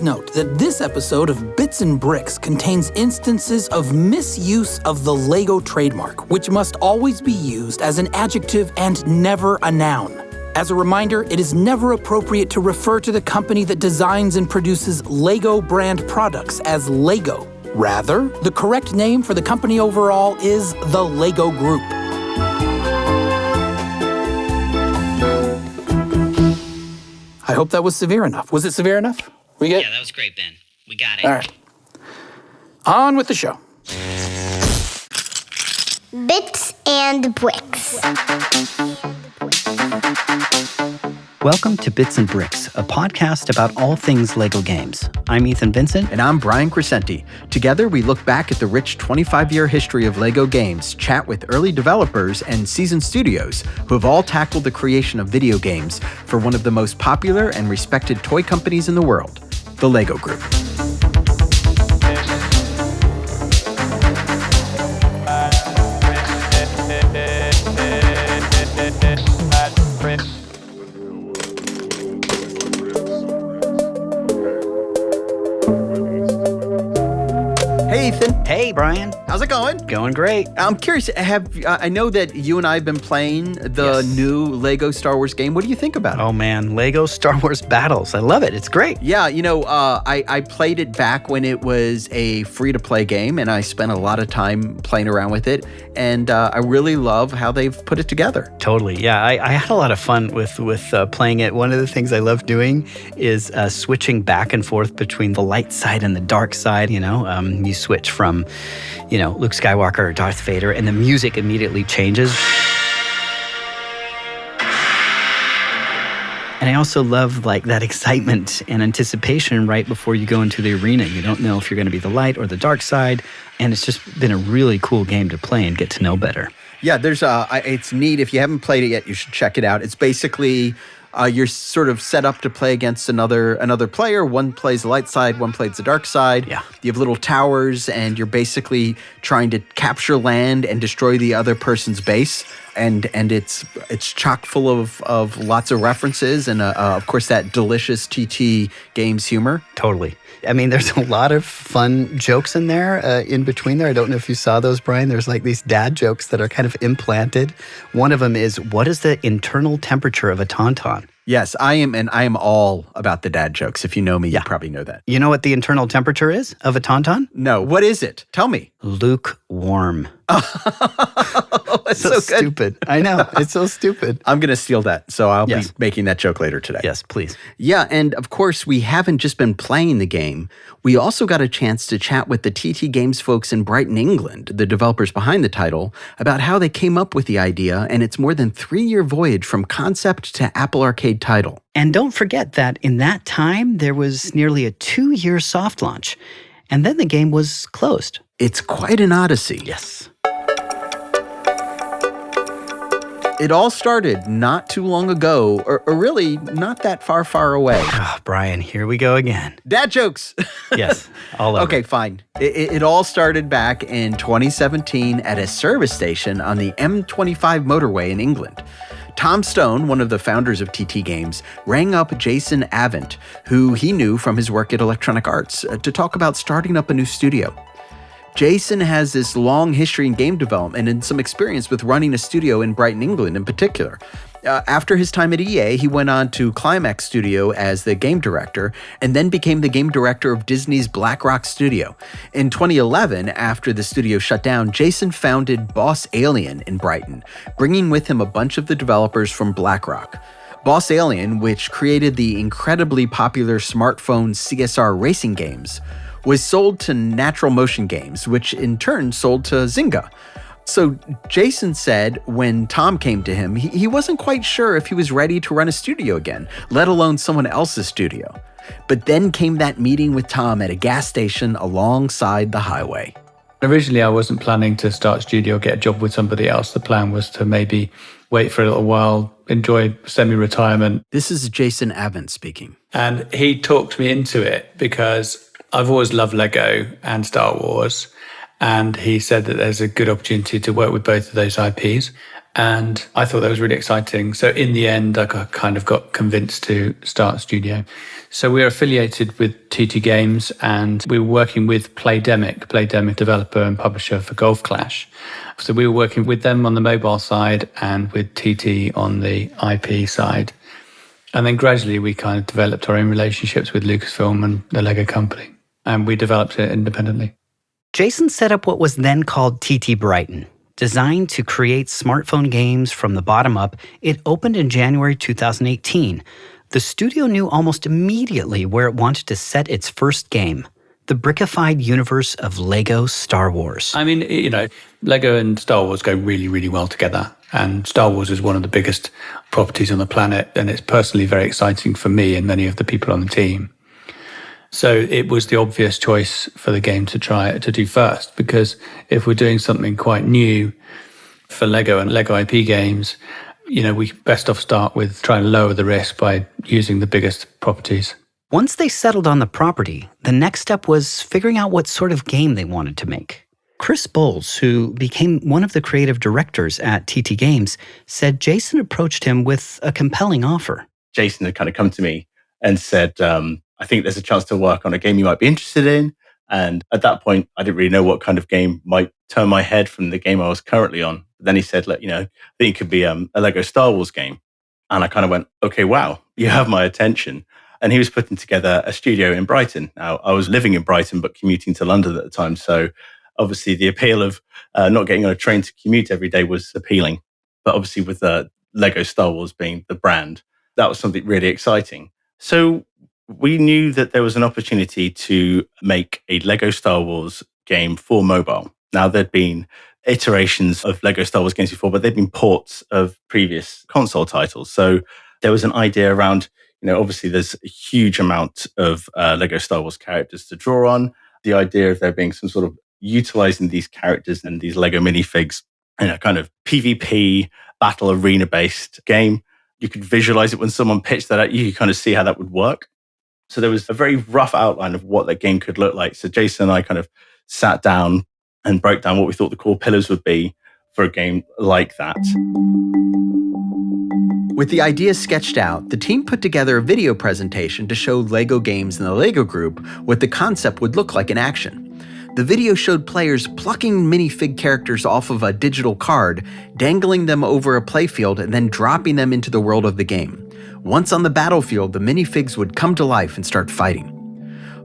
Please note that this episode of Bits and Bricks contains instances of misuse of the Lego trademark, which must always be used as an adjective and never a noun. As a reminder, it is never appropriate to refer to the company that designs and produces Lego brand products as Lego. Rather, the correct name for the company overall is the Lego Group. I hope that was severe enough. Was it severe enough? We get? Yeah, that was great, Ben. We got it. All right. On with the show. Bits and Bricks. Welcome to Bits and Bricks, a podcast about all things Lego games. I'm Ethan Vincent. And I'm Brian Crescenti. Together, we look back at the rich 25-year history of Lego games, chat with early developers and seasoned studios who have all tackled the creation of video games for one of the most popular and respected toy companies in the world, the Lego Group. Hey, Ethan. Hey, Brian. How's it going? Going great. I'm curious, I know that you and I have been playing the new Lego Star Wars game. What do you think about it? Oh, man. Lego Star Wars Battles. I love it. It's great. Yeah, I played it back when it was a free-to-play game, and I spent a lot of time playing around with it, and I really love how they've put it together. Totally. Yeah, I had a lot of fun with playing it. One of the things I love doing is switching back and forth between the light side and the dark side, You switch from, Luke Skywalker or Darth Vader, and the music immediately changes. And I also love that excitement and anticipation right before you go into the arena. You don't know if you're going to be the light or the dark side, and it's just been a really cool game to play and get to know better. Yeah, it's neat. If you haven't played it yet, you should check it out. It's basically you're sort of set up to play against another player. One plays the light side, one plays the dark side. Yeah. You have little towers, and you're basically trying to capture land and destroy the other person's base. And it's chock full of lots of references and of course that delicious TT Games humor. Totally. I mean, there's a lot of fun jokes in there, in between there. I don't know if you saw those, Brian. There's these dad jokes that are kind of implanted. One of them is, what is the internal temperature of a tauntaun? Yes, I am all about the dad jokes. If you know me, you probably know that. You know what the internal temperature is of a tauntaun? No, what is it? Tell me. Lukewarm. That's so stupid. I know. It's so stupid. I'm going to steal that, so I'll be making that joke later today. Yes, please. Yeah, and of course, we haven't just been playing the game. We also got a chance to chat with the TT Games folks in Brighton, England, the developers behind the title, about how they came up with the idea and its more than 3-year voyage from concept to Apple Arcade title. And don't forget that in that time, there was nearly a 2-year soft launch, and then the game was closed. It's quite an odyssey. Yes. It all started not too long ago, or really not that far away. Oh, Brian, here we go again. Dad jokes. Yes, all over. Okay, fine. It all started back in 2017 at a service station on the M25 motorway in England. Tom Stone, one of the founders of TT Games, rang up Jason Avent, who he knew from his work at Electronic Arts, to talk about starting up a new studio. Jason has this long history in game development and some experience with running a studio in Brighton, England in particular. After his time at EA, he went on to Climax Studio as the game director and then became the game director of Disney's Black Rock Studio. In 2011, after the studio shut down, Jason founded Boss Alien in Brighton, bringing with him a bunch of the developers from Black Rock. Boss Alien, which created the incredibly popular smartphone CSR racing games, was sold to Natural Motion Games, which in turn sold to Zynga. So Jason said when Tom came to him, he wasn't quite sure if he was ready to run a studio again, let alone someone else's studio. But then came that meeting with Tom at a gas station alongside the highway. Originally, I wasn't planning to start a studio or get a job with somebody else. The plan was to maybe wait for a little while, enjoy semi-retirement. This is Jason Avent speaking. And he talked me into it because I've always loved Lego and Star Wars. And he said that there's a good opportunity to work with both of those IPs. And I thought that was really exciting. So in the end, I kind of got convinced to start a studio. So we're affiliated with TT Games, and we were working with Playdemic developer and publisher for Golf Clash. So we were working with them on the mobile side and with TT on the IP side. And then gradually we kind of developed our own relationships with Lucasfilm and the Lego company. And we developed it independently. Jason set up what was then called TT Brighton. Designed to create smartphone games from the bottom up, it opened in January 2018. The studio knew almost immediately where it wanted to set its first game, the brickified universe of Lego Star Wars. I mean, Lego and Star Wars go really, really well together. And Star Wars is one of the biggest properties on the planet. And it's personally very exciting for me and many of the people on the team. So it was the obvious choice for the game to try to do first, because if we're doing something quite new for Lego and Lego IP games, we best off start with trying to lower the risk by using the biggest properties. Once they settled on the property, the next step was figuring out what sort of game they wanted to make. Chris Bowles, who became one of the creative directors at TT Games, said Jason approached him with a compelling offer. Jason had kind of come to me and said, I think there's a chance to work on a game you might be interested in. And at that point, I didn't really know what kind of game might turn my head from the game I was currently on. But then he said, I think it could be a Lego Star Wars game. And I kind of went, okay, wow, you have my attention. And he was putting together a studio in Brighton. Now, I was living in Brighton, but commuting to London at the time. So obviously the appeal of not getting on a train to commute every day was appealing. But obviously with Lego Star Wars being the brand, that was something really exciting. So we knew that there was an opportunity to make a Lego Star Wars game for mobile. Now, there'd been iterations of Lego Star Wars games before, but they'd been ports of previous console titles. So there was an idea around, obviously there's a huge amount of Lego Star Wars characters to draw on. The idea of there being some sort of utilizing these characters and these Lego minifigs in a kind of PvP battle arena-based game. You could visualize it when someone pitched that at you. You kind of see how that would work. So there was a very rough outline of what that game could look like. So Jason and I kind of sat down and broke down what we thought the core pillars would be for a game like that. With the idea sketched out, the team put together a video presentation to show Lego Games and the Lego Group what the concept would look like in action. The video showed players plucking minifig characters off of a digital card, dangling them over a playfield, and then dropping them into the world of the game. Once on the battlefield, the minifigs would come to life and start fighting.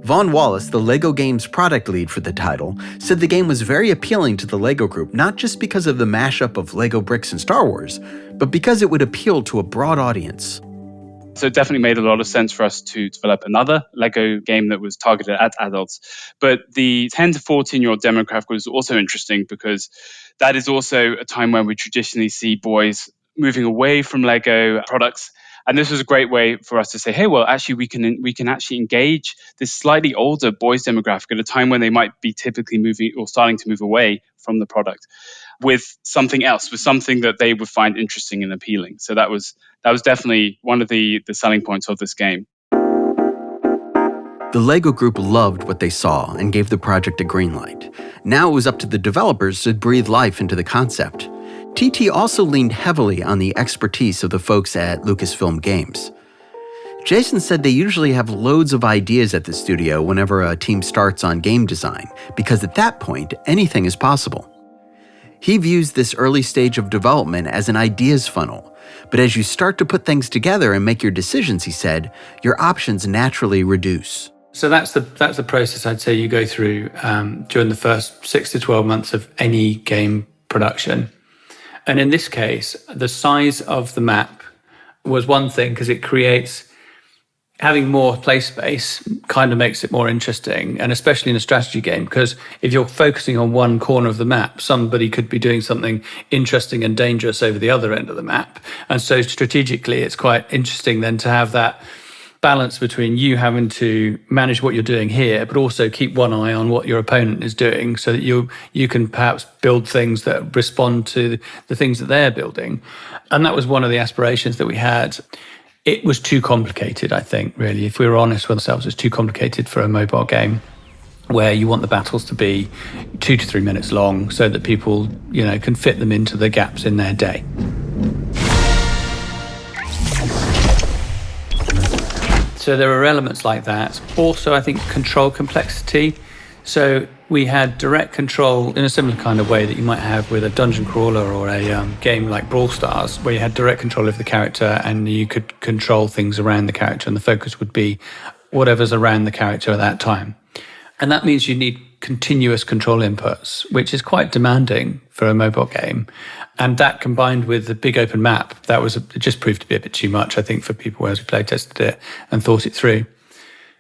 Vaughn Wallace, the Lego Games product lead for the title, said the game was very appealing to the Lego Group, not just because of the mashup of Lego bricks and Star Wars, but because it would appeal to a broad audience. So it definitely made a lot of sense for us to develop another Lego game that was targeted at adults. But the 10 to 14-year-old demographic was also interesting because that is also a time when we traditionally see boys moving away from Lego products. And this was a great way for us to say, hey, well, actually, we can actually engage this slightly older boys demographic at a time when they might be typically moving or starting to move away from the product with something else, with something that they would find interesting and appealing. So that was definitely one of the selling points of this game. The Lego Group loved what they saw and gave the project a green light. Now it was up to the developers to breathe life into the concept. TT also leaned heavily on the expertise of the folks at Lucasfilm Games. Jason said they usually have loads of ideas at the studio whenever a team starts on game design, because at that point, anything is possible. He views this early stage of development as an ideas funnel, but as you start to put things together and make your decisions, he said, your options naturally reduce. So that's the process I'd say you go through during the first 6 to 12 months of any game production. And in this case, the size of the map was one thing because it creates, having more play space kind of makes it more interesting, and especially in a strategy game, because if you're focusing on one corner of the map, somebody could be doing something interesting and dangerous over the other end of the map. And so strategically, it's quite interesting then to have that balance between you having to manage what you're doing here, but also keep one eye on what your opponent is doing so that you can perhaps build things that respond to the things that they're building. And that was one of the aspirations that we had. It was too complicated, I think, really. If we were honest with ourselves, it's too complicated for a mobile game. where you want the battles to be 2 to 3 minutes long so that people, can fit them into the gaps in their day. So there are elements like that. Also, I think control complexity. So we had direct control in a similar kind of way that you might have with a dungeon crawler or a game like Brawl Stars, where you had direct control of the character and you could control things around the character, and the focus would be whatever's around the character at that time. And that means you need continuous control inputs, which is quite demanding for a mobile game. And that combined with the big open map, it just proved to be a bit too much, I think, for people as we play tested it and thought it through.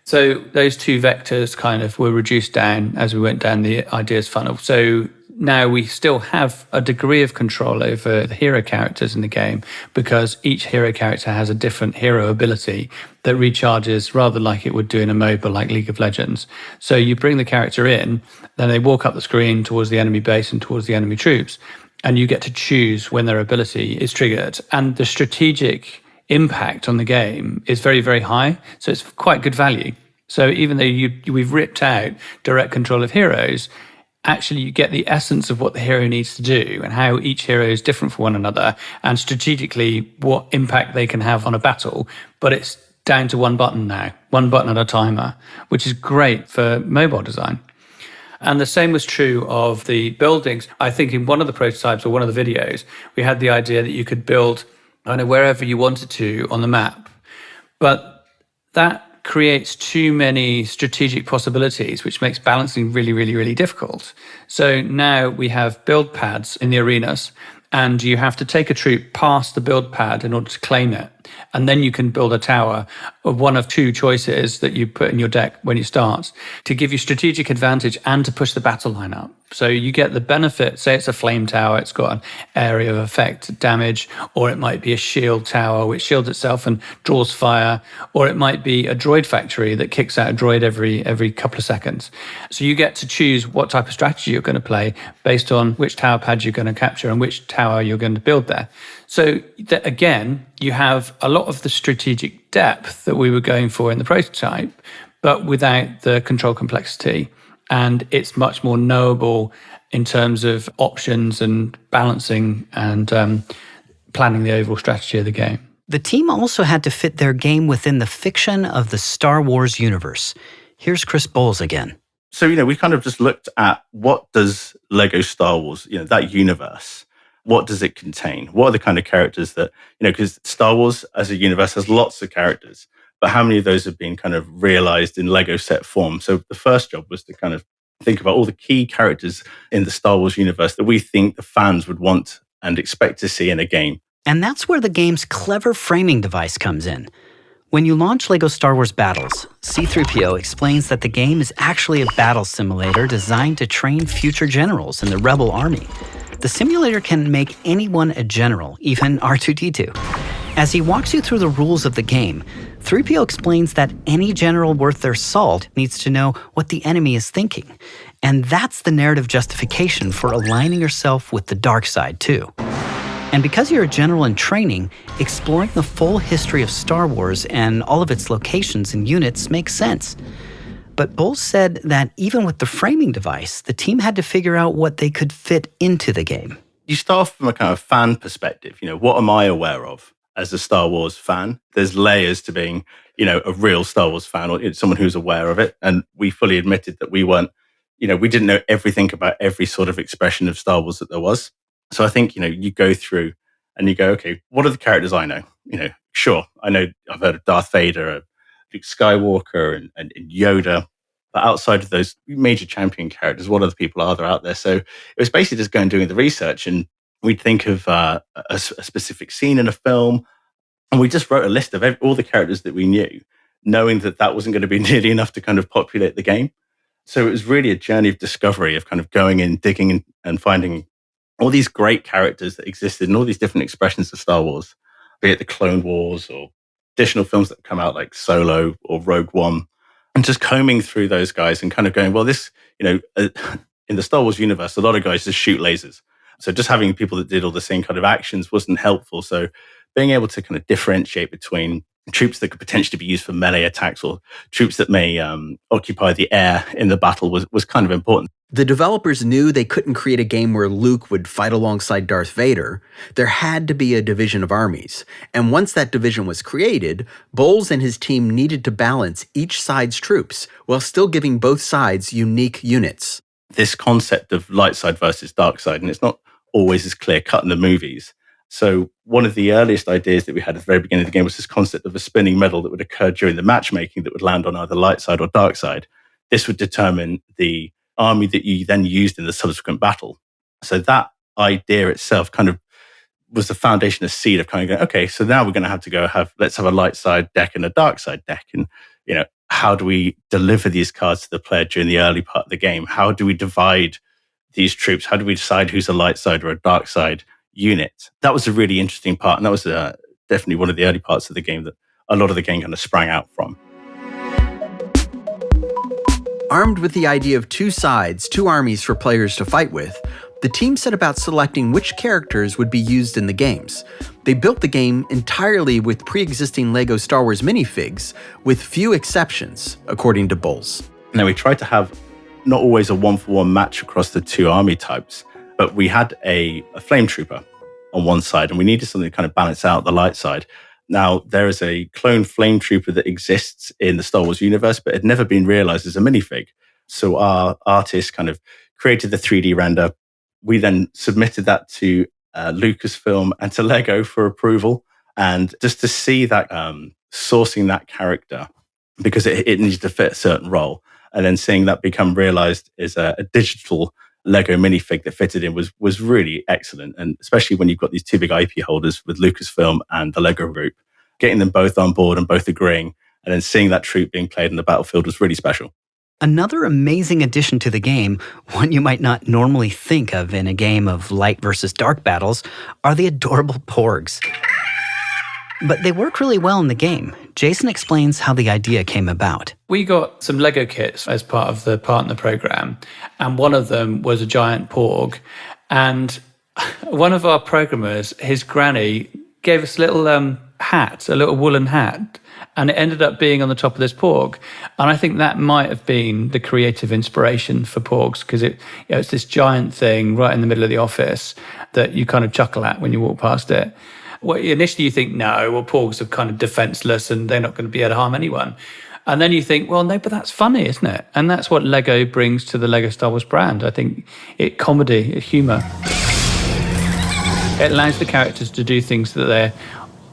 So those two vectors kind of were reduced down as we went down the ideas funnel. So now we still have a degree of control over the hero characters in the game, because each hero character has a different hero ability that recharges rather like it would do in a MOBA like League of Legends. So you bring the character in, then they walk up the screen towards the enemy base and towards the enemy troops, and you get to choose when their ability is triggered. And the strategic impact on the game is very, very high. So it's quite good value. So even though we've ripped out direct control of heroes, actually you get the essence of what the hero needs to do and how each hero is different from one another, and strategically what impact they can have on a battle. But it's down to one button now, one button at a timer, which is great for mobile design. And the same was true of the buildings. I think in one of the prototypes or one of the videos, we had the idea that you could build wherever you wanted to on the map. But that creates too many strategic possibilities, which makes balancing really, really, really difficult. So now we have build pads in the arenas, and you have to take a troop past the build pad in order to claim it. And then you can build a tower of one of two choices that you put in your deck when you start to give you strategic advantage and to push the battle line up. So you get the benefit, say it's a flame tower, it's got an area of effect damage, or it might be a shield tower which shields itself and draws fire, or it might be a droid factory that kicks out a droid every couple of seconds. So you get to choose what type of strategy you're going to play based on which tower pad you're going to capture and which tower you're going to build there. So again, you have a lot of the strategic depth that we were going for in the prototype, but without the control complexity. And it's much more knowable in terms of options and balancing and planning the overall strategy of the game. The team also had to fit their game within the fiction of the Star Wars universe. Here's Chris Bowles again. So, we kind of just looked at what does Lego Star Wars, that universe, what does it contain? What are the kind of characters that, because Star Wars as a universe has lots of characters, but how many of those have been kind of realized in Lego set form? So the first job was to kind of think about all the key characters in the Star Wars universe that we think the fans would want and expect to see in a game. And that's where the game's clever framing device comes in. When you launch LEGO Star Wars Battles, C-3PO explains that the game is actually a battle simulator designed to train future generals in the Rebel Army. The simulator can make anyone a general, even R2-D2. As he walks you through the rules of the game, 3PO explains that any general worth their salt needs to know what the enemy is thinking. And that's the narrative justification for aligning yourself with the dark side, too. And because you're a general in training, exploring the full history of Star Wars and all of its locations and units makes sense. But Bowles said that even with the framing device, the team had to figure out what they could fit into the game. You start off from a kind of fan perspective. What am I aware of as a Star Wars fan? There's layers to being, a real Star Wars fan or someone who's aware of it. And we fully admitted that we weren't, we didn't know everything about every sort of expression of Star Wars that there was. So I think, you go through and you go, okay, what are the characters I know? Sure, I know I've heard of Darth Vader, Luke Skywalker and Yoda. But outside of those major champion characters, what other people are there out there? So it was basically just going and doing the research, and we'd think of a specific scene in a film, and we just wrote a list of all the characters that we knew, knowing that wasn't going to be nearly enough to kind of populate the game. So it was really a journey of discovery, of kind of going in, digging in, and finding all these great characters that existed and all these different expressions of Star Wars, be it the Clone Wars or additional films that come out like Solo or Rogue One, and just combing through those guys and kind of going, well, this, in the Star Wars universe, a lot of guys just shoot lasers. So just having people that did all the same kind of actions wasn't helpful. So being able to kind of differentiate between troops that could potentially be used for melee attacks or troops that may occupy the air in the battle was kind of important. The developers knew they couldn't create a game where Luke would fight alongside Darth Vader. There had to be a division of armies. And once that division was created, Bowles and his team needed to balance each side's troops while still giving both sides unique units. This concept of light side versus dark side, and it's not always as clear cut in the movies. So one of the earliest ideas that we had at the very beginning of the game was this concept of a spinning medal that would occur during the matchmaking that would land on either light side or dark side. This would determine the army that you then used in the subsequent battle. So that idea itself kind of was the foundation, a seed of kind of going, okay, so now we're going to have to let's have a light side deck and a dark side deck. And, how do we deliver these cards to the player during the early part of the game? How do we divide these troops? How do we decide who's a light side or a dark side unit? That was a really interesting part. And that was definitely one of the early parts of the game that a lot of the game kind of sprang out from. Armed with the idea of two sides, two armies for players to fight with, the team set about selecting which characters would be used in the games. They built the game entirely with pre-existing LEGO Star Wars minifigs, with few exceptions, according to Bowles. Now, we tried to have not always a one-for-one match across the two army types, but we had a flame trooper on one side, and we needed something to kind of balance out the light side. Now, there is a clone flame trooper that exists in the Star Wars universe, but had never been realized as a minifig. So our artist kind of created the 3D render. We then submitted that to Lucasfilm and to LEGO for approval. And just to see that sourcing that character, because it needs to fit a certain role, and then seeing that become realized as a digital LEGO minifig that fitted in was really excellent. And especially when you've got these two big IP holders with Lucasfilm and the LEGO group, getting them both on board and both agreeing, and then seeing that troop being played in the battlefield was really special. Another amazing addition to the game, one you might not normally think of in a game of light versus dark battles, are the adorable porgs. But they work really well in the game. Jason explains how the idea came about. We got some Lego kits as part of the partner program, and one of them was a giant porg. And one of our programmers, his granny, gave us a little hat, a little woolen hat, and it ended up being on the top of this porg. And I think that might have been the creative inspiration for porgs, because it's this giant thing right in the middle of the office that you kind of chuckle at when you walk past it. Well, initially you think, porgs are kind of defenseless and they're not going to be able to harm anyone. And then you think, well, no, but that's funny, isn't it? And that's what Lego brings to the Lego Star Wars brand. I think comedy, humor. It allows the characters to do things that they're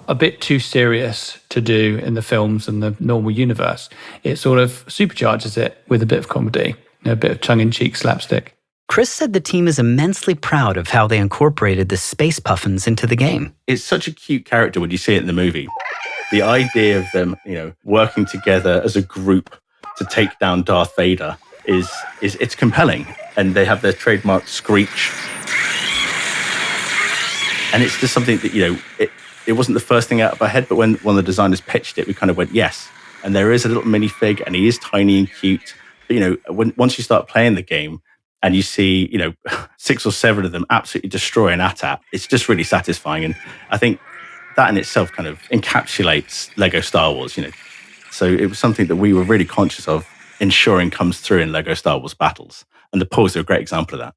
a bit too serious to do in the films and the normal universe. It sort of supercharges it with a bit of comedy, a bit of tongue-in-cheek slapstick. Chris said the team is immensely proud of how they incorporated the space puffins into the game. It's such a cute character when you see it in the movie. The idea of them, working together as a group to take down Darth Vader it's compelling. And they have their trademark screech. And it's just something that, it wasn't the first thing out of our head, but when one of the designers pitched it, we kind of went, yes. And there is a little minifig, and he is tiny and cute. But, once you start playing the game and you see, 6 or 7 of them absolutely destroy an AT-AT, it's just really satisfying. And I think that in itself kind of encapsulates Lego Star Wars, So it was something that we were really conscious of ensuring comes through in Lego Star Wars battles. And the porgs are a great example of that.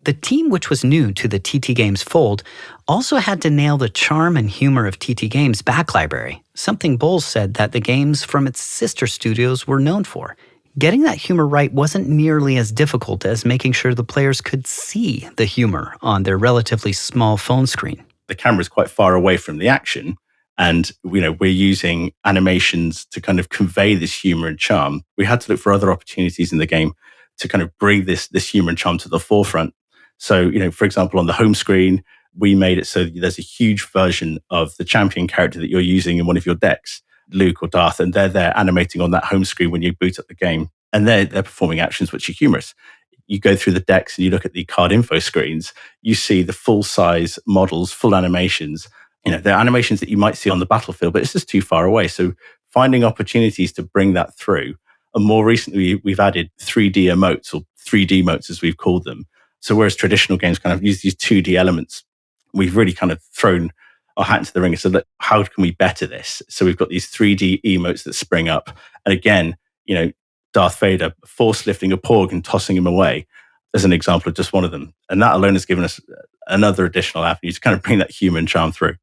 The team, which was new to the TT Games fold, also had to nail the charm and humor of TT Games' back library, something Bowles said that the games from its sister studios were known for. Getting that humor right wasn't nearly as difficult as making sure the players could see the humor on their relatively small phone screen. The camera is quite far away from the action, and we're using animations to kind of convey this humor and charm. We had to look for other opportunities in the game to kind of bring this humor and charm to the forefront. So, for example, on the home screen, we made it so that there's a huge version of the champion character that you're using in one of your decks, Luke or Darth, and they're there animating on that home screen when you boot up the game. And they're performing actions which are humorous. You go through the decks and you look at the card info screens, you see the full-size models, full animations. They're animations that you might see on the battlefield, but it's just too far away. So finding opportunities to bring that through. And more recently, we've added 3D emotes, or 3D motes as we've called them. So whereas traditional games kind of use these 2D elements, we've really kind of thrown our hat into the ring and said, look, how can we better this? So we've got these 3D emotes that spring up. And again, Darth Vader force lifting a porg and tossing him away as an example of just one of them. And that alone has given us another additional avenue to kind of bring that human charm through.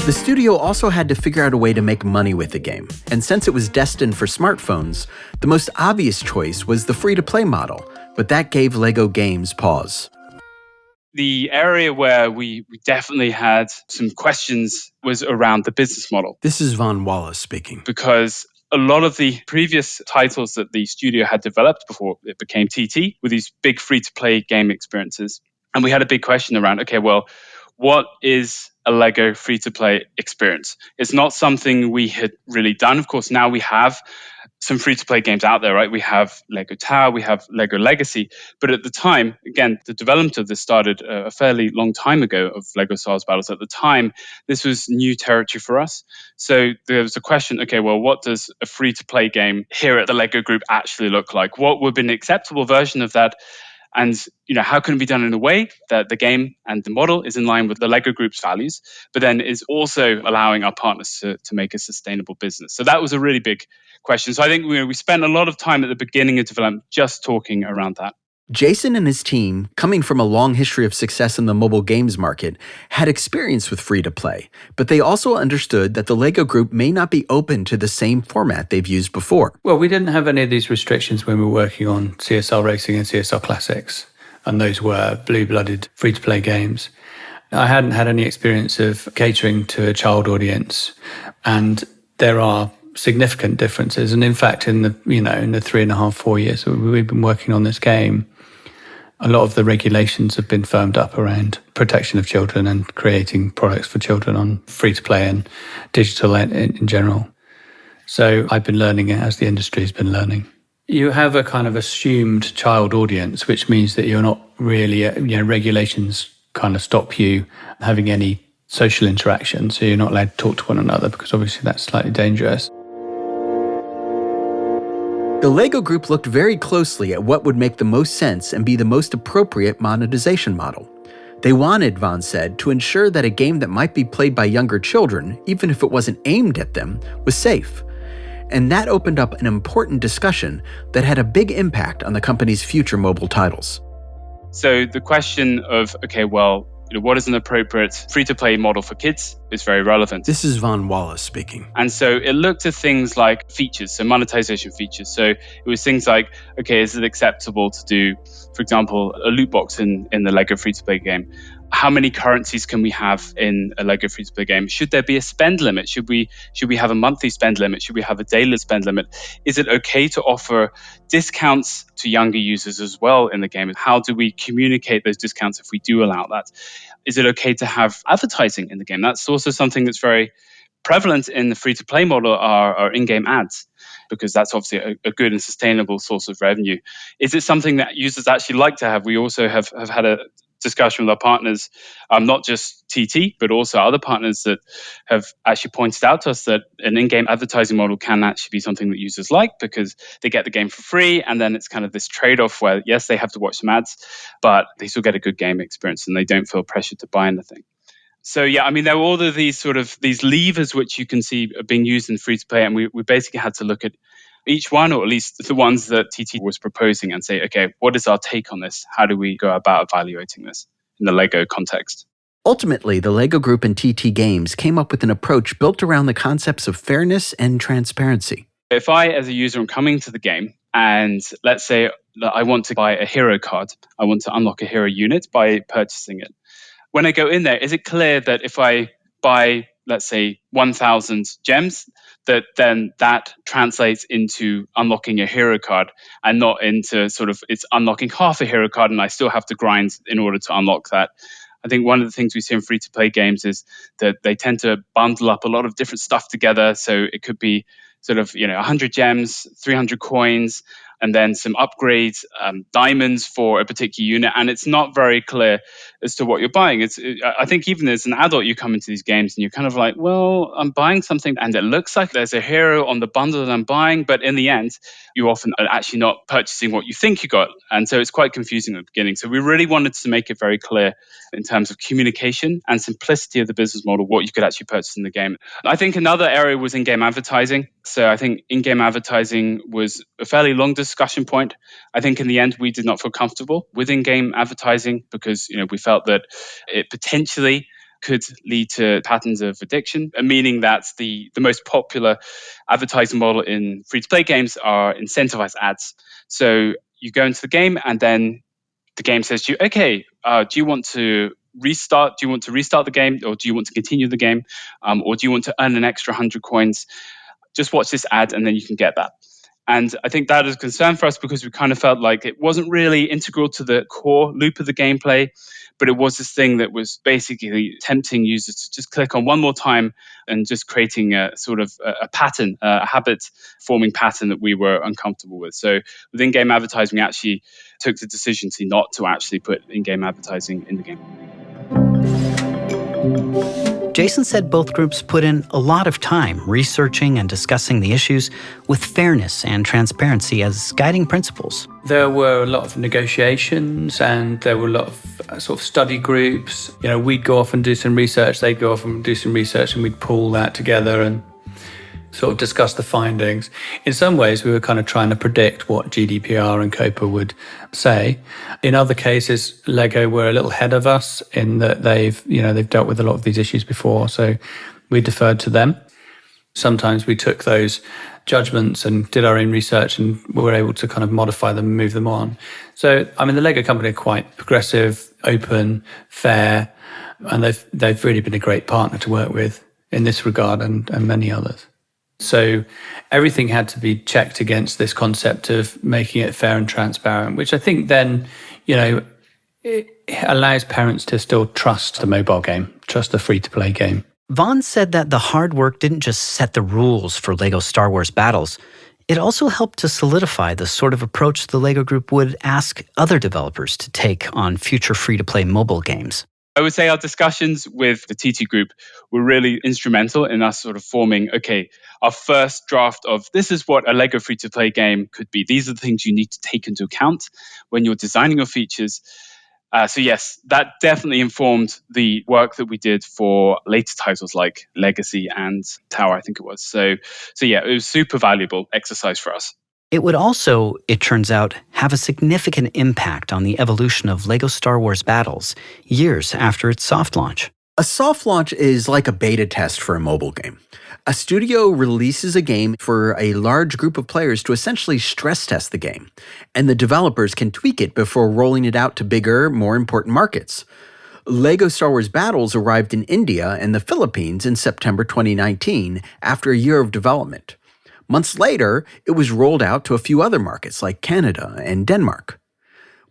The studio also had to figure out a way to make money with the game. And since it was destined for smartphones, the most obvious choice was the free-to-play model. But that gave LEGO Games pause. The area where we definitely had some questions was around the business model. This is Von Wallace speaking. Because a lot of the previous titles that the studio had developed before it became TT were these big free-to-play game experiences. And we had a big question around, okay, well, what is a LEGO free-to-play experience? It's not something we had really done. Of course, now we have some free-to-play games out there, right? We have Lego Tower, we have Lego Legacy. But at the time, again, the development of this started a fairly long time ago of Lego Star Wars Battles. At the time, this was new territory for us. So there was a question, okay, well, what does a free-to-play game here at the Lego Group actually look like? What would be an acceptable version of that? And how can it be done in a way that the game and the model is in line with the LEGO Group's values, but then is also allowing our partners to make a sustainable business? So that was a really big question. So I think we spent a lot of time at the beginning of development just talking around that. Jason and his team, coming from a long history of success in the mobile games market, had experience with free-to-play, but they also understood that the LEGO Group may not be open to the same format they've used before. Well, we didn't have any of these restrictions when we were working on CSR Racing and CSR Classics, and those were blue-blooded free-to-play games. I hadn't had any experience of catering to a child audience, and there are significant differences. And in fact, in the 3.5, 4 years that we've been working on this game, a lot of the regulations have been firmed up around protection of children and creating products for children on free-to-play and digital in general. So I've been learning it as the industry has been learning. You have a kind of assumed child audience, which means that you're not really, regulations kind of stop you having any social interaction. So you're not allowed to talk to one another because obviously that's slightly dangerous. The LEGO Group looked very closely at what would make the most sense and be the most appropriate monetization model. They wanted, Von said, to ensure that a game that might be played by younger children, even if it wasn't aimed at them, was safe. And that opened up an important discussion that had a big impact on the company's future mobile titles. So the question of, okay, well, what is an appropriate free-to-play model for kids is very relevant. This is Von Wallace speaking. And so it looked at things like features, so monetization features. So it was things like, okay, is it acceptable to do, for example, a loot box in the Lego free-to-play game? How many currencies can we have in a Lego free-to-play game? Should there be a spend limit? Should we have a monthly spend limit? Should we have a daily spend limit? Is it okay to offer discounts to younger users as well in the game? How do we communicate those discounts if we do allow that? Is it okay to have advertising in the game? That's also something that's very prevalent in the free-to-play model are in-game ads, because that's obviously a good and sustainable source of revenue. Is it something that users actually like to have? We also have had a discussion with our partners, not just TT, but also other partners that have actually pointed out to us that an in-game advertising model can actually be something that users like because they get the game for free, and then it's kind of this trade-off where, yes, they have to watch some ads, but they still get a good game experience and they don't feel pressured to buy anything. So yeah, I mean, there were all of these these levers which you can see are being used in free-to-play, and we basically had to look at each one, or at least the ones that TT was proposing, and say, okay, what is our take on this? How do we go about evaluating this in the LEGO context? Ultimately, the LEGO Group and TT Games came up with an approach built around the concepts of fairness and transparency. If I, as a user, am coming to the game, and let's say that I want to buy a hero card, I want to unlock a hero unit by purchasing it. When I go in there, is it clear that if I buy, let's say, 1,000 gems, that then that translates into unlocking a hero card and not into it's unlocking half a hero card and I still have to grind in order to unlock that? I think one of the things we see in free-to-play games is that they tend to bundle up a lot of different stuff together. So it could be 100 gems, 300 coins, and then some upgrades, diamonds for a particular unit, and it's not very clear as to what you're buying. I think even as an adult, you come into these games and you're kind of like, well, I'm buying something and it looks like there's a hero on the bundle that I'm buying, but in the end, you often are actually not purchasing what you think you got. And so it's quite confusing at the beginning. So we really wanted to make it very clear in terms of communication and simplicity of the business model, what you could actually purchase in the game. I think another area was in-game advertising. So I think in-game advertising was a fairly long discussion point. I think in the end, we did not feel comfortable with in-game advertising because we felt that it potentially could lead to patterns of addiction, meaning that the most popular advertising model in free-to-play games are incentivized ads. So you go into the game and then the game says to you, okay, do you want to restart? Do you want to restart the game, or do you want to continue the game? Or do you want to earn an extra 100 coins? Just watch this ad and then you can get that. And I think that is a concern for us because we kind of felt like it wasn't really integral to the core loop of the gameplay, but it was this thing that was basically tempting users to just click on one more time and just creating a sort of a pattern, a habit-forming pattern that we were uncomfortable with. So with in-game advertising, we actually took the decision to not to actually put in-game advertising in the game. Jason said both groups put in a lot of time researching and discussing the issues with fairness and transparency as guiding principles. There were a lot of negotiations and there were a lot of sort of study groups. We'd go off and do some research, they'd go off and do some research, and we'd pull that together and sort of discuss the findings. In some ways, we were kind of trying to predict what GDPR and COPA would say. In other cases, Lego were a little ahead of us in that they've dealt with a lot of these issues before, so we deferred to them. Sometimes we took those judgments and did our own research and were able to kind of modify them and move them on. So, the Lego company are quite progressive, open, fair, and they've really been a great partner to work with in this regard and many others. So everything had to be checked against this concept of making it fair and transparent, which I think then, it allows parents to still trust the mobile game, trust the free-to-play game. Vaughn said that the hard work didn't just set the rules for LEGO Star Wars Battles. It also helped to solidify the sort of approach the LEGO Group would ask other developers to take on future free-to-play mobile games. I would say our discussions with the TT group were really instrumental in us sort of forming, our first draft of this is what a Lego free-to-play game could be. These are the things you need to take into account when you're designing your features. So yes, that definitely informed the work that we did for later titles like Legacy and Tower, I think it was. So yeah, it was super valuable exercise for us. It would also, it turns out, have a significant impact on the evolution of LEGO Star Wars Battles years after its soft launch. A soft launch is like a beta test for a mobile game. A studio releases a game for a large group of players to essentially stress test the game, and the developers can tweak it before rolling it out to bigger, more important markets. LEGO Star Wars Battles arrived in India and the Philippines in September 2019 after a year of development. Months later, it was rolled out to a few other markets like Canada and Denmark.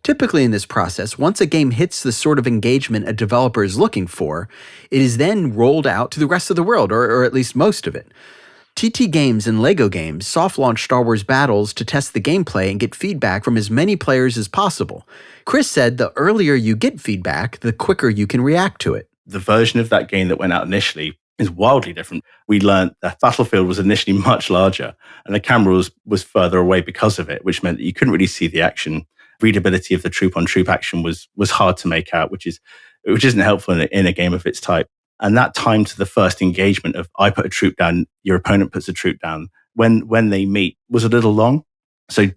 Typically in this process, once a game hits the sort of engagement a developer is looking for, it is then rolled out to the rest of the world, or at least most of it. TT Games and LEGO Games soft-launched Star Wars Battles to test the gameplay and get feedback from as many players as possible. Chris said the earlier you get feedback, the quicker you can react to it. The version of that game that went out initially is wildly different. We learned that Battlefield was initially much larger and the camera was further away because of it, which meant that you couldn't really see the action. Readability of the troop-on-troop action was hard to make out, which isn't helpful in a game of its type. And that time to the first engagement of I put a troop down, your opponent puts a troop down, when they meet was a little long. So,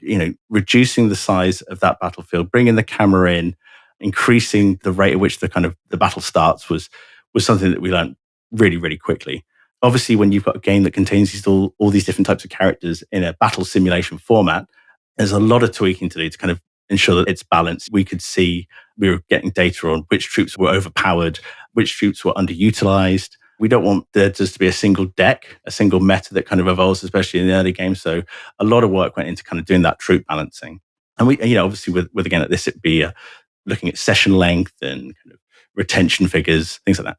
reducing the size of that battlefield, bringing the camera in, increasing the rate at which the battle starts was something that we learned really, really quickly. Obviously, when you've got a game that contains all these different types of characters in a battle simulation format, there's a lot of tweaking to do to kind of ensure that it's balanced. We could see we were getting data on which troops were overpowered, which troops were underutilized. We don't want there just to be a single deck, a single meta that kind of evolves, especially in the early game. So a lot of work went into kind of doing that troop balancing. And we, obviously with again at this, it'd be looking at session length and kind of retention figures, things like that.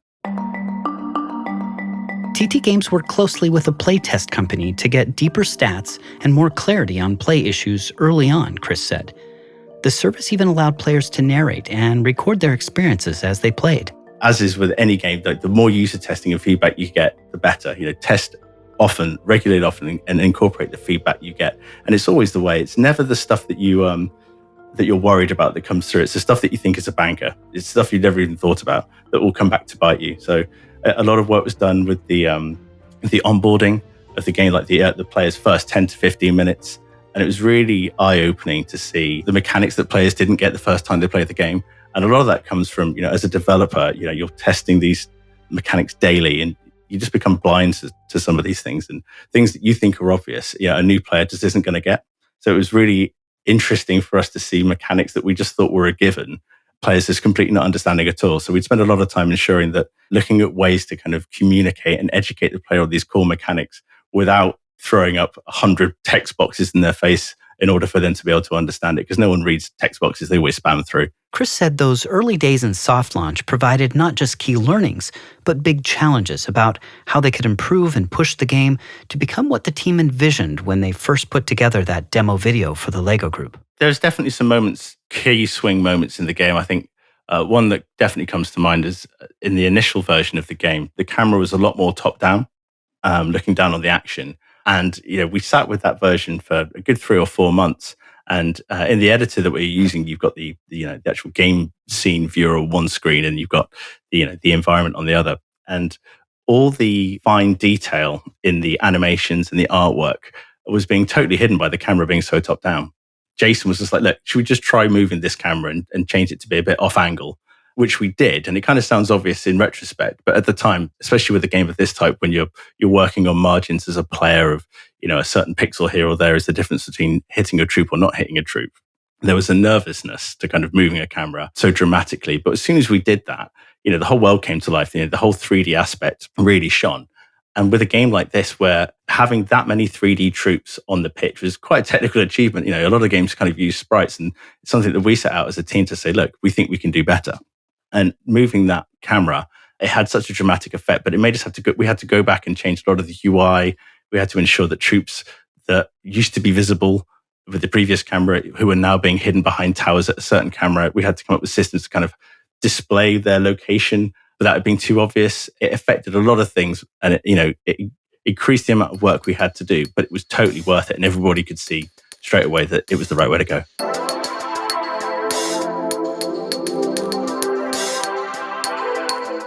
TT Games worked closely with a playtest company to get deeper stats and more clarity on play issues early on, Chris said. The service even allowed players to narrate and record their experiences as they played. As is with any game, the more user testing and feedback you get, the better. Test often, regulate often, and incorporate the feedback you get. And it's always the way. It's never the stuff that you're worried about that comes through. It's the stuff that you think is a banker. It's stuff you never even thought about that will come back to bite you. So a lot of work was done with the onboarding of the game, like the players' first 10 to 15 minutes. And it was really eye-opening to see the mechanics that players didn't get the first time they played the game. And a lot of that comes from, as a developer, you're testing these mechanics daily and you just become blind to some of these things and things that you think are obvious. A new player just isn't going to get. So it was really interesting for us to see mechanics that we just thought were a given, players just completely not understanding at all. So we'd spend a lot of time ensuring that looking at ways to kind of communicate and educate the player on these core mechanics without throwing up 100 text boxes in their face in order for them to be able to understand it, because no one reads text boxes, they always spam through. Chris said those early days in soft launch provided not just key learnings, but big challenges about how they could improve and push the game to become what the team envisioned when they first put together that demo video for the LEGO group. There's definitely some moments, key swing moments in the game. I think one that definitely comes to mind is in the initial version of the game, the camera was a lot more top-down, looking down on the action. And, we sat with that version for a good 3 or 4 months. And in the editor that we're using, you've got the actual game scene viewer on one screen, and you've got the environment on the other. And all the fine detail in the animations and the artwork was being totally hidden by the camera being so top down. Jason was just like, look, should we just try moving this camera and change it to be a bit off angle? Which we did, and it kind of sounds obvious in retrospect, but at the time, especially with a game of this type, when you're working on margins as a player of a certain pixel here or there is the difference between hitting a troop or not hitting a troop. There was a nervousness to kind of moving a camera so dramatically, but as soon as we did that, the whole world came to life. The whole 3D aspect really shone. And with a game like this, where having that many 3D troops on the pitch was quite a technical achievement. A lot of games kind of use sprites, and it's something that we set out as a team to say, look, we think we can do better. And moving that camera, it had such a dramatic effect, but it made us we had to go back and change a lot of the UI. We had to ensure that troops that used to be visible with the previous camera, who are now being hidden behind towers at a certain camera, we had to come up with systems to kind of display their location without it being too obvious. It affected a lot of things, and it increased the amount of work we had to do, but it was totally worth it. And everybody could see straight away that it was the right way to go.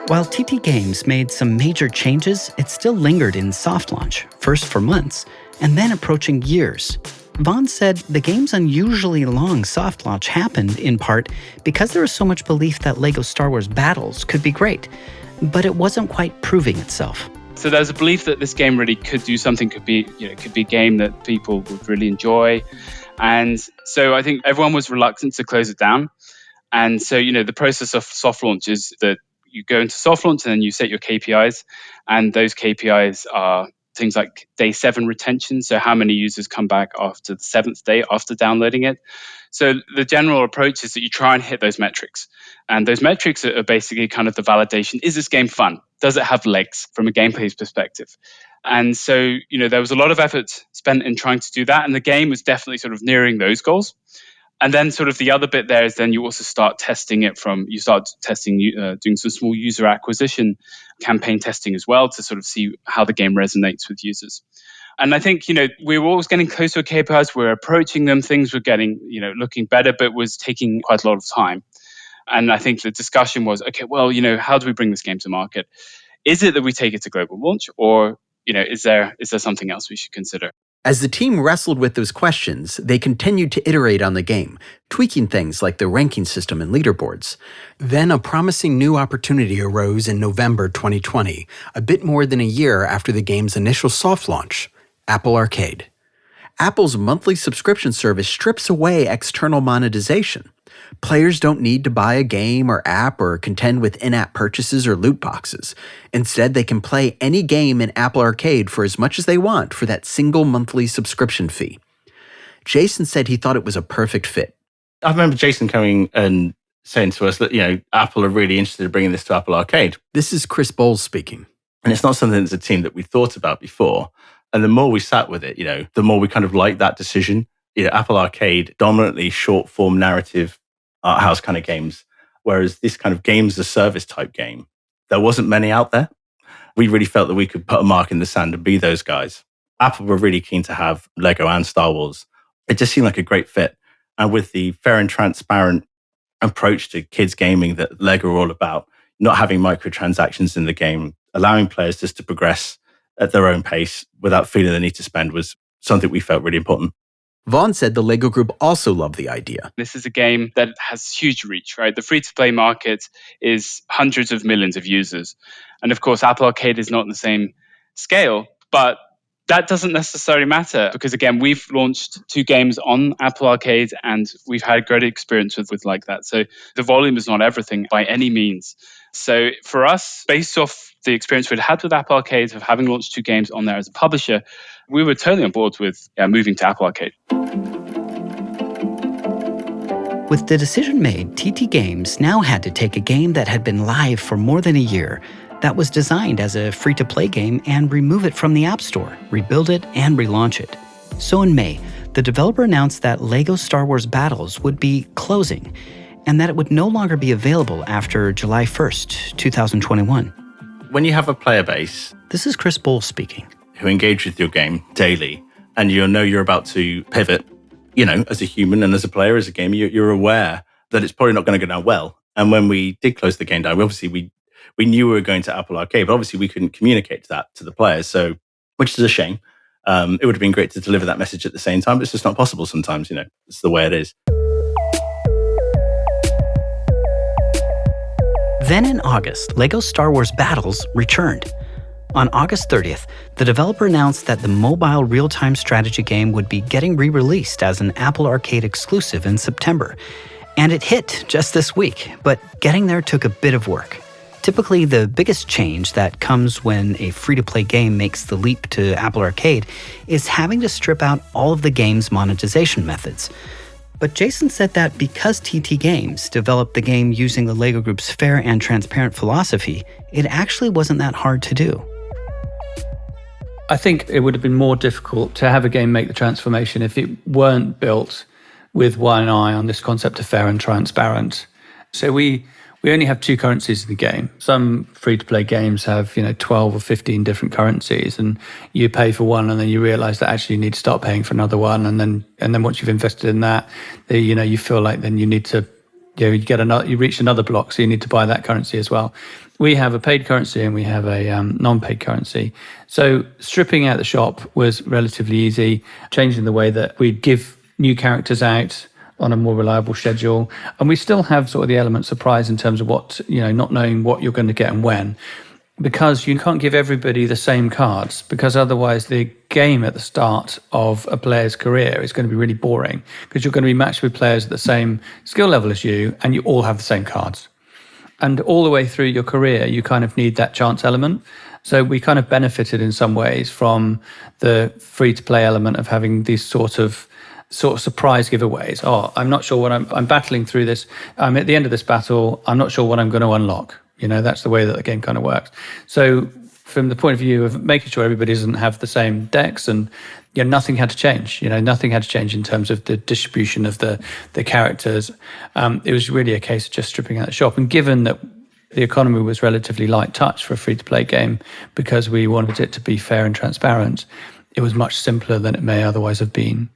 While TT Games made some major changes, it still lingered in soft launch, first for months, and then approaching years. Vaughn said the game's unusually long soft launch happened, in part, because there was so much belief that LEGO Star Wars Battles could be great, but it wasn't quite proving itself. So there's a belief that this game really could do something, could be a game that people would really enjoy. And so I think everyone was reluctant to close it down. And so, the process of soft launch is that you go into soft launch and then you set your KPIs. And those KPIs are things like day 7 retention. So how many users come back after the 7th day after downloading it. So the general approach is that you try and hit those metrics. And those metrics are basically kind of the validation. Is this game fun? Does it have legs from a gameplay perspective? And so, there was a lot of effort spent in trying to do that. And the game was definitely sort of nearing those goals. And then sort of the other bit there is then you also start testing it doing some small user acquisition campaign testing as well to sort of see how the game resonates with users. And I think, we were always getting closer to KPIs. We're approaching them. Things were getting, looking better, but was taking quite a lot of time. And I think the discussion was, okay, well, how do we bring this game to market? Is it that we take it to global launch, or, is there something else we should consider? As the team wrestled with those questions, they continued to iterate on the game, tweaking things like the ranking system and leaderboards. Then a promising new opportunity arose in November 2020, a bit more than a year after the game's initial soft launch: Apple Arcade. Apple's monthly subscription service strips away external monetization. Players don't need to buy a game or app or contend with in-app purchases or loot boxes. Instead, they can play any game in Apple Arcade for as much as they want for that single monthly subscription fee. Jason said he thought it was a perfect fit. I remember Jason coming and saying to us that, Apple are really interested in bringing this to Apple Arcade. This is Chris Bowles speaking. And it's not something that's a team that we thought about before. And the more we sat with it, the more we kind of liked that decision. Apple Arcade, dominantly short form narrative art house kind of games, whereas this kind of games as a service type game, there wasn't many out there. We really felt that we could put a mark in the sand and be those guys. Apple were really keen to have Lego and Star Wars. It just seemed like a great fit. And with the fair and transparent approach to kids gaming that Lego are all about, not having microtransactions in the game, allowing players just to progress at their own pace without feeling the need to spend was something we felt really important. Vaughn said the Lego Group also loved the idea. This is a game that has huge reach, right? The free-to-play market is hundreds of millions of users. And of course, Apple Arcade is not on the same scale, but that doesn't necessarily matter because, again, we've launched 2 games on Apple Arcade and we've had great experience with like that. So the volume is not everything by any means. So for us, based off the experience we'd had with Apple Arcade of having launched 2 games on there as a publisher, we were totally on board with moving to Apple Arcade. With the decision made, TT Games now had to take a game that had been live for more than a year, that was designed as a free-to-play game, and remove it from the App Store, rebuild it, and relaunch it. So in May, the developer announced that LEGO Star Wars Battles would be closing, and that it would no longer be available after July 1st, 2021. When you have a player base... This is Chris Bowles speaking. ...who engage with your game daily, and you're about to pivot, as a human and as a player, as a gamer, you're aware that it's probably not going to go down well. And when we did close the game down, we knew we were going to Apple Arcade, but obviously we couldn't communicate that to the players, so which is a shame. It would have been great to deliver that message at the same time, but it's just not possible sometimes, It's the way it is. Then in August, LEGO Star Wars Battles returned. On August 30th, the developer announced that the mobile real-time strategy game would be getting re-released as an Apple Arcade exclusive in September. And it hit just this week, but getting there took a bit of work. Typically, the biggest change that comes when a free-to-play game makes the leap to Apple Arcade is having to strip out all of the game's monetization methods. But Jason said that because TT Games developed the game using the LEGO Group's fair and transparent philosophy, it actually wasn't that hard to do. I think it would have been more difficult to have a game make the transformation if it weren't built with one eye on this concept of fair and transparent. So we only have 2 currencies in the game. Some free-to-play games have, 12 or 15 different currencies, and you pay for one, and then you realize that actually you need to start paying for another one, and then once you've invested in that, you feel like then you need to, you reach another block, so you need to buy that currency as well. We have a paid currency and we have a non-paid currency. So stripping out the shop was relatively easy, changing the way that we give new characters out on a more reliable schedule. And we still have sort of the element of surprise in terms of what, not knowing what you're going to get and when, because you can't give everybody the same cards, because otherwise the game at the start of a player's career is going to be really boring, because you're going to be matched with players at the same skill level as you, and you all have the same cards. And all the way through your career, you kind of need that chance element. So we kind of benefited in some ways from the free-to-play element of having these sort of surprise giveaways. Oh, I'm not sure what I'm battling through this. I'm at the end of this battle. I'm not sure what I'm going to unlock. That's the way that the game kind of works. So from the point of view of making sure everybody doesn't have the same decks, and nothing had to change. Nothing had to change in terms of the distribution of the characters. It was really a case of just stripping out the shop. And given that the economy was relatively light touch for a free-to-play game, because we wanted it to be fair and transparent, it was much simpler than it may otherwise have been.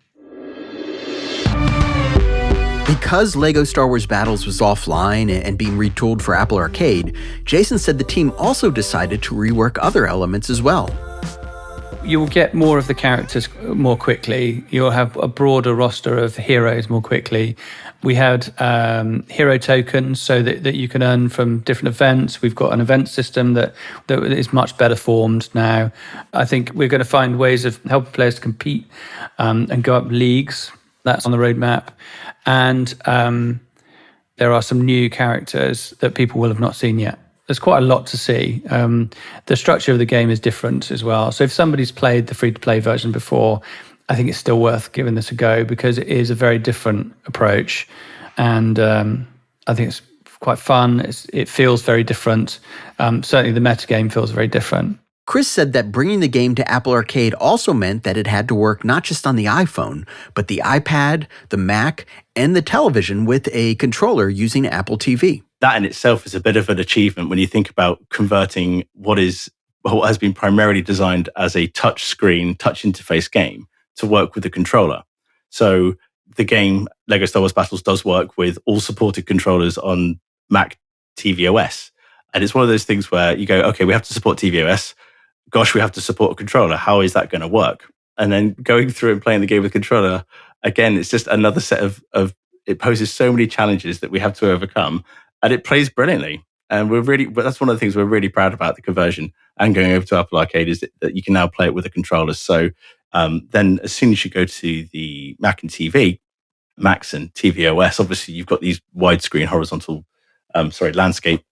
Because LEGO Star Wars Battles was offline and being retooled for Apple Arcade, Jason said the team also decided to rework other elements as well. You'll get more of the characters more quickly. You'll have a broader roster of heroes more quickly. We had hero tokens so that you can earn from different events. We've got an event system that is much better formed now. I think we're going to find ways of helping players to compete and go up leagues. That's on the roadmap. And there are some new characters that people will have not seen yet. There's quite a lot to see. The structure of the game is different as well. So if somebody's played the free-to-play version before, I think it's still worth giving this a go, because it is a very different approach. And I think it's quite fun. It feels very different. Certainly the metagame feels very different. Chris said that bringing the game to Apple Arcade also meant that it had to work not just on the iPhone, but the iPad, the Mac, and the television with a controller using Apple TV. That in itself is a bit of an achievement when you think about converting what has been primarily designed as a touch screen, touch interface game to work with a controller. So the game Lego Star Wars Battles does work with all supported controllers on Mac tvOS. And it's one of those things where you go, okay, we have to support tvOS. Gosh, we have to support a controller. How is that going to work? And then going through and playing the game with controller, again, it's just another set of it poses so many challenges that we have to overcome. And it plays brilliantly. And that's one of the things we're really proud about the conversion and going over to Apple Arcade is that you can now play it with a controller. So then as soon as you go to the Mac and TV, Macs and tvOS, obviously you've got these widescreen horizontal, landscape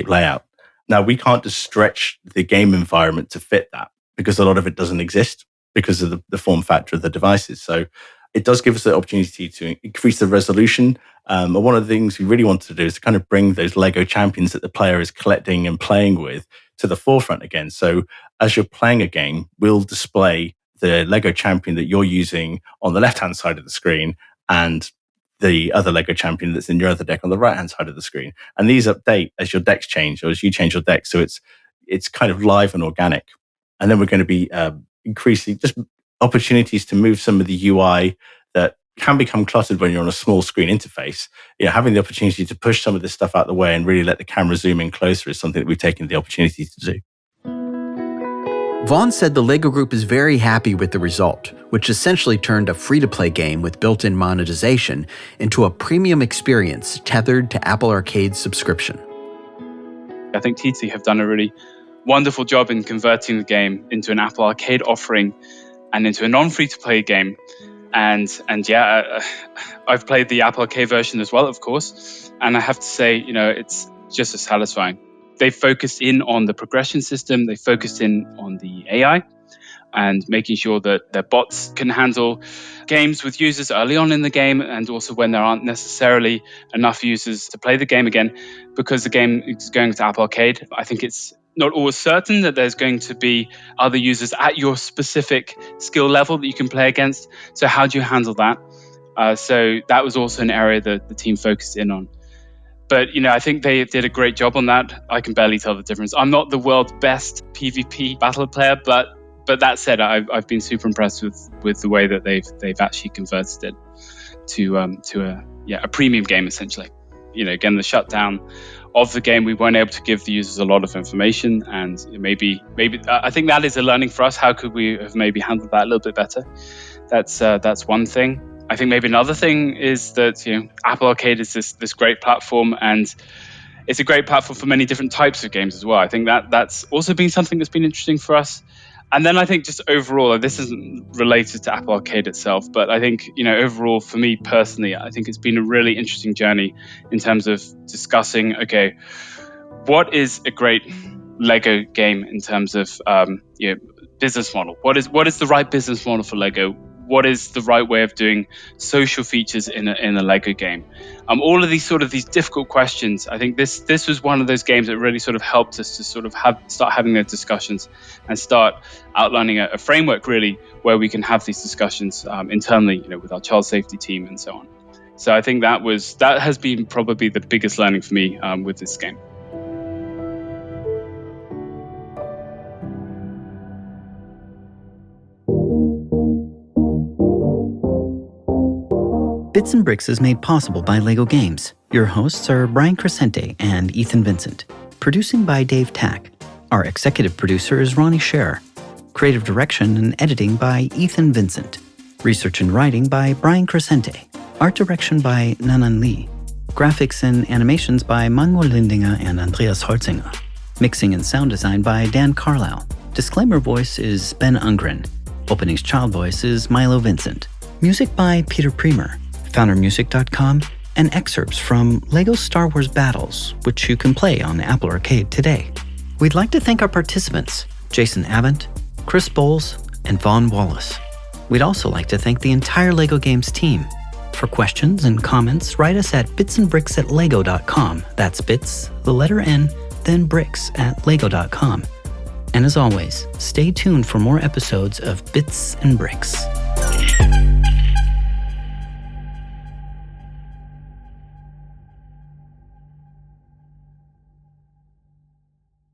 layout. Now, we can't just stretch the game environment to fit that because a lot of it doesn't exist because of the form factor of the devices. So it does give us the opportunity to increase the resolution. And one of the things we really wanted to do is to kind of bring those Lego champions that the player is collecting and playing with to the forefront again. So as you're playing a game, we'll display the Lego champion that you're using on the left-hand side of the screen and the other Lego champion that's in your other deck on the right-hand side of the screen. And these update as your decks change or as you change your deck. So it's kind of live and organic. And then we're going to be increasing just opportunities to move some of the UI that can become cluttered when you're on a small screen interface. Having the opportunity to push some of this stuff out of the way and really let the camera zoom in closer is something that we've taken the opportunity to do. Vaughn said the LEGO Group is very happy with the result, which essentially turned a free-to-play game with built-in monetization into a premium experience tethered to Apple Arcade's subscription. I think TT have done a really wonderful job in converting the game into an Apple Arcade offering and into a non-free-to-play game. And I've played the Apple Arcade version as well, of course. And I have to say, it's just as satisfying. They focused in on the progression system. They focused in on the AI and making sure that their bots can handle games with users early on in the game and also when there aren't necessarily enough users to play the game again. Because the game is going to Apple Arcade, I think it's not always certain that there's going to be other users at your specific skill level that you can play against. So how do you handle that? So that was also an area that the team focused in on. But, I think they did a great job on that. I can barely tell the difference. I'm not the world's best PvP battle player, but that said, I've been super impressed with the way that they've actually converted it to a premium game, essentially. Again, the shutdown of the game, we weren't able to give the users a lot of information, and maybe I think that is a learning for us. How could we have maybe handled that a little bit better? That's one thing. I think maybe another thing is that Apple Arcade is this great platform, and it's a great platform for many different types of games as well. I think that's also been something that's been interesting for us. And then I think just overall, this isn't related to Apple Arcade itself, but I think overall for me personally, I think it's been a really interesting journey in terms of discussing, okay, what is a great Lego game in terms of business model? What is the right business model for Lego? What is the right way of doing social features in a Lego game? All of these difficult questions. I think this was one of those games that really sort of helped us to sort of start having those discussions and start outlining a framework really where we can have these discussions internally, with our child safety team and so on. So I think that has been probably the biggest learning for me with this game. Bits and Bricks is made possible by LEGO Games. Your hosts are Brian Crescente and Ethan Vincent. Producing by Dave Tack. Our executive producer is Ronnie Scherer. Creative direction and editing by Ethan Vincent. Research and writing by Brian Crescente. Art direction by Nanan Lee. Graphics and animations by Manuel Lindinger and Andreas Holzinger. Mixing and sound design by Dan Carlisle. Disclaimer voice is Ben Ungren. Openings child voice is Milo Vincent. Music by Peter Premer. FounderMusic.com, and excerpts from LEGO Star Wars Battles, which you can play on Apple Arcade today. We'd like to thank our participants, Jason Avant, Chris Bowles, and Vaughn Wallace. We'd also like to thank the entire LEGO Games team, For questions and comments, write us at bitsandbricks@lego.com. That's bits, the letter N, then bricks@lego.com. And as always, stay tuned for more episodes of Bits and Bricks.